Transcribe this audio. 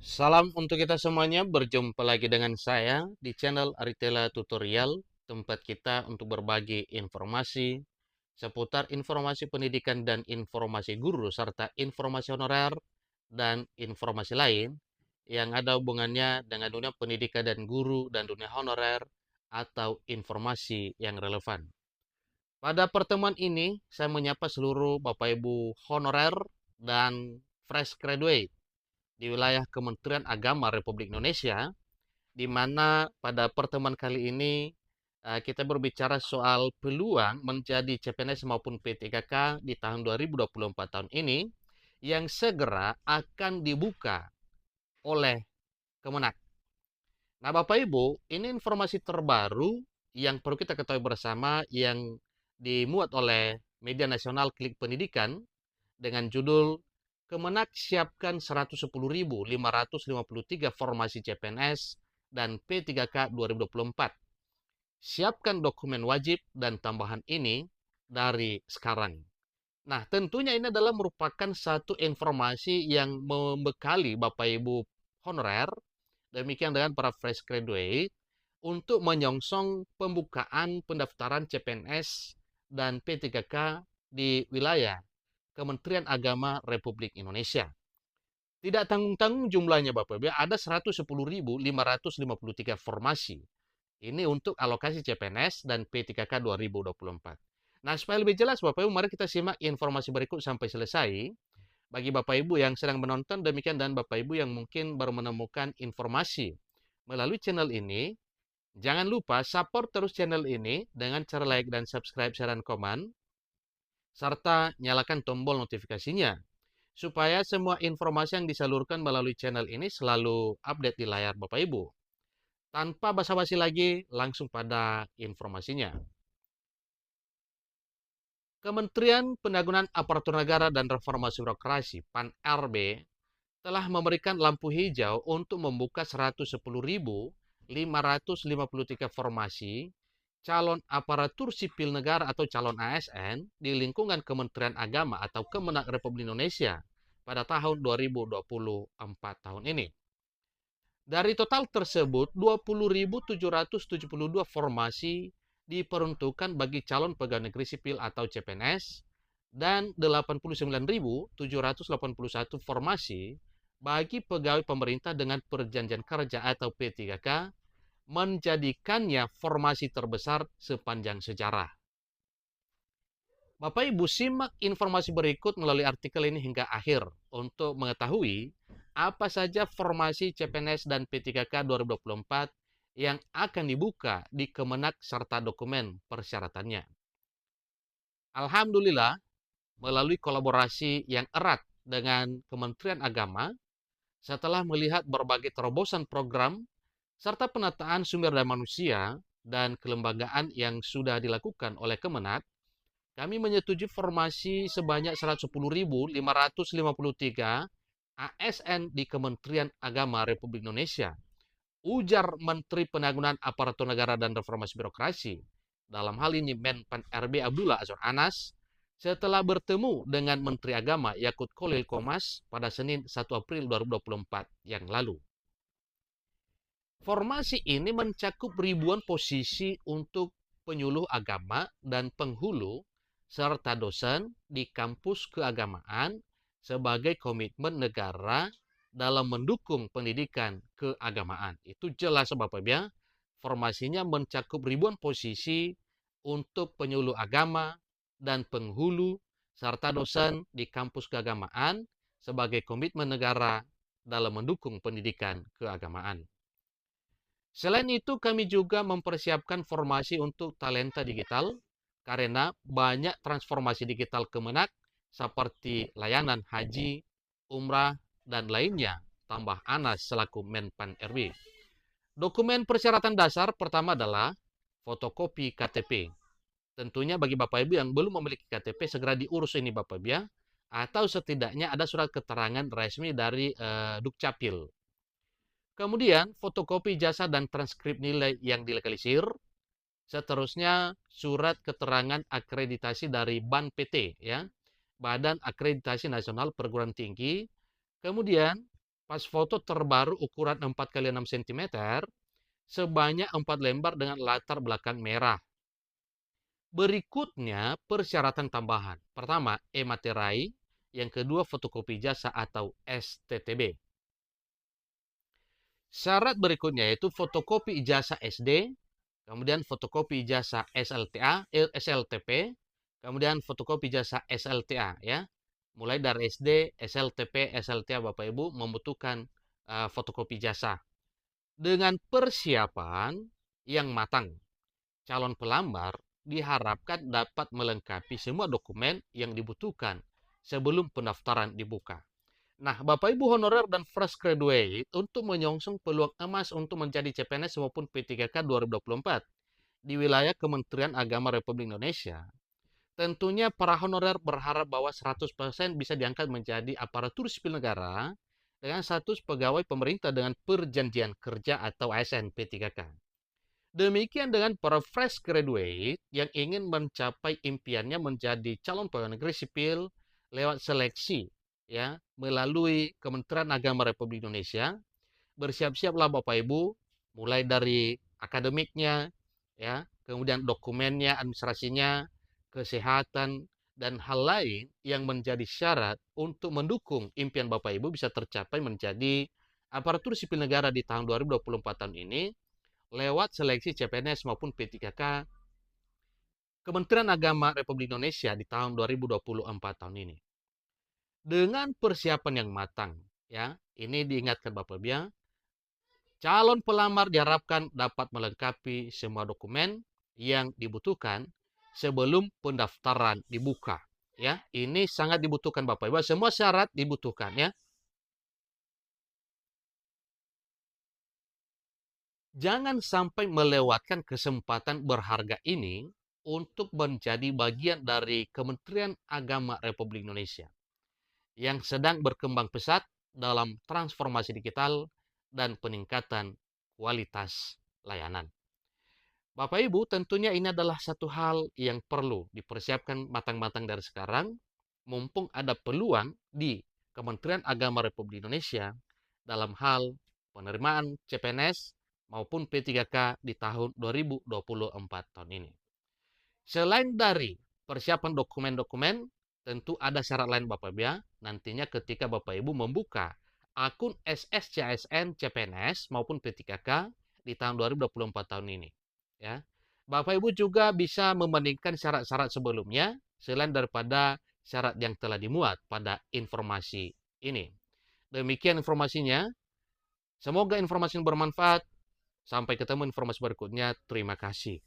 Salam untuk kita semuanya, berjumpa lagi dengan saya di channel Aritela Tutorial, tempat kita untuk berbagi informasi seputar informasi pendidikan dan informasi guru, serta informasi honorer dan informasi lain yang ada hubungannya dengan dunia pendidikan dan guru dan dunia honorer atau informasi yang relevan. Pada pertemuan ini, saya menyapa seluruh Bapak Ibu honorer dan fresh graduate di wilayah Kementerian Agama Republik Indonesia, di mana pada pertemuan kali ini kita berbicara soal peluang menjadi CPNS maupun P3K di tahun 2024 tahun ini yang segera akan dibuka oleh Kemenak. Nah, Bapak Ibu, ini informasi terbaru yang perlu kita ketahui bersama yang dimuat oleh media nasional Klik Pendidikan dengan judul Kemenak siapkan 110.553 formasi CPNS dan P3K 2024. Siapkan dokumen wajib dan tambahan ini dari sekarang. Nah, tentunya ini adalah merupakan satu informasi yang membekali Bapak Ibu honorer, demikian dengan para fresh graduate, untuk menyongsong pembukaan pendaftaran CPNS dan P3K di wilayah Kementerian Agama Republik Indonesia. Tidak tanggung-tanggung jumlahnya Bapak Ibu, ada 110.553 formasi. Ini untuk alokasi CPNS dan P3K 2024. Nah, supaya lebih jelas Bapak Ibu, mari kita simak informasi berikut sampai selesai. Bagi Bapak Ibu yang sedang menonton, demikian dan Bapak Ibu yang mungkin baru menemukan informasi melalui channel ini, jangan lupa support terus channel ini dengan cara like dan subscribe, share, dan komen, serta nyalakan tombol notifikasinya supaya semua informasi yang disalurkan melalui channel ini selalu update di layar Bapak Ibu. Tanpa basa-basi lagi, langsung pada informasinya. Kementerian Pendagangan Aparatur Negara dan Reformasi Birokrasi (PAN-RB) telah memberikan lampu hijau untuk membuka 110.553 formasi calon aparatur sipil negara atau calon ASN di lingkungan Kementerian Agama atau Kemenak Republik Indonesia pada tahun 2024 tahun ini. Dari total tersebut, 20.772 formasi diperuntukkan bagi calon pegawai negeri sipil atau CPNS dan 89.781 formasi bagi pegawai pemerintah dengan perjanjian kerja atau P3K, menjadikannya formasi terbesar sepanjang sejarah. Bapak Ibu simak informasi berikut melalui artikel ini hingga akhir untuk mengetahui apa saja formasi CPNS dan P3K 2024 yang akan dibuka di Kemenak serta dokumen persyaratannya. Alhamdulillah, melalui kolaborasi yang erat dengan Kementerian Agama, setelah melihat berbagai terobosan program serta penataan sumber daya manusia dan kelembagaan yang sudah dilakukan oleh Kemenak, kami menyetujui formasi sebanyak 110.553 ASN di Kementerian Agama Republik Indonesia, ujar Menteri Penanggulangan Aparatur Negara dan Reformasi Birokrasi, dalam hal ini Menpan RB Abdullah Azwar Anas, setelah bertemu dengan Menteri Agama Yakut Kolil Komas pada Senin 1 April 2024 yang lalu. Formasi ini mencakup ribuan posisi untuk penyuluh agama dan penghulu serta dosen di kampus keagamaan sebagai komitmen negara dalam mendukung pendidikan keagamaan. Itu jelas Bapak Ibu ya. Formasinya mencakup ribuan posisi untuk penyuluh agama dan penghulu serta dosen di kampus keagamaan sebagai komitmen negara dalam mendukung pendidikan keagamaan. Selain itu, kami juga mempersiapkan formasi untuk talenta digital karena banyak transformasi digital Kemenak seperti layanan haji, umrah, dan lainnya, tambah Anas selaku Menpan RB. Dokumen persyaratan dasar pertama adalah fotokopi KTP. Tentunya bagi Bapak Ibu yang belum memiliki KTP, segera diurus ini Bapak Ibu ya. Atau setidaknya ada surat keterangan resmi dari Dukcapil. Kemudian, fotokopi jasa dan transkrip nilai yang dilegalisir. Seterusnya, surat keterangan akreditasi dari BAN PT, ya, Badan Akreditasi Nasional Perguruan Tinggi. Kemudian, pas foto terbaru ukuran 4 x 6 cm sebanyak 4 lembar dengan latar belakang merah. Berikutnya, persyaratan tambahan. Pertama, e-materai. Yang kedua, fotokopi jasa atau STTB. Syarat berikutnya yaitu fotokopi ijazah SD, kemudian fotokopi ijazah SLTP, kemudian fotokopi ijazah SLTA ya. Mulai dari SD, SLTP, SLTA Bapak Ibu membutuhkan fotokopi ijazah. Dengan persiapan yang matang, calon pelamar diharapkan dapat melengkapi semua dokumen yang dibutuhkan sebelum pendaftaran dibuka. Nah, Bapak Ibu honorer dan fresh graduate untuk menyongsong peluang emas untuk menjadi CPNS maupun P3K 2024 di wilayah Kementerian Agama Republik Indonesia, tentunya para honorer berharap bahwa 100% bisa diangkat menjadi aparatur sipil negara dengan status pegawai pemerintah dengan perjanjian kerja atau ASN P3K. Demikian dengan para fresh graduate yang ingin mencapai impiannya menjadi calon pegawai negeri sipil lewat seleksi ya melalui Kementerian Agama Republik Indonesia. Bersiap-siaplah Bapak Ibu mulai dari akademiknya ya, kemudian dokumennya, administrasinya, kesehatan dan hal lain yang menjadi syarat untuk mendukung impian Bapak Ibu bisa tercapai menjadi aparatur sipil negara di tahun 2024 tahun ini lewat seleksi CPNS maupun P3K Kementerian Agama Republik Indonesia di tahun 2024 tahun ini. Dengan persiapan yang matang, ya, ini diingatkan Bapak Ibu ya, calon pelamar diharapkan dapat melengkapi semua dokumen yang dibutuhkan sebelum pendaftaran dibuka. Ya, ini sangat dibutuhkan Bapak Ibu. Semua syarat dibutuhkan ya. Jangan sampai melewatkan kesempatan berharga ini untuk menjadi bagian dari Kementerian Agama Republik Indonesia yang sedang berkembang pesat dalam transformasi digital dan peningkatan kualitas layanan. Bapak Ibu, tentunya ini adalah satu hal yang perlu dipersiapkan matang-matang dari sekarang, mumpung ada peluang di Kementerian Agama Republik Indonesia dalam hal penerimaan CPNS maupun P3K di tahun 2024 tahun ini. Selain dari persiapan dokumen-dokumen, tentu ada syarat lain Bapak Ibu ya. Nantinya ketika Bapak Ibu membuka akun SSCASN CPNS maupun P3K di tahun 2024 tahun ini. Ya. Bapak Ibu juga bisa membandingkan syarat-syarat sebelumnya selain daripada syarat yang telah dimuat pada informasi ini. Demikian informasinya. Semoga informasi bermanfaat. Sampai ketemu informasi berikutnya. Terima kasih.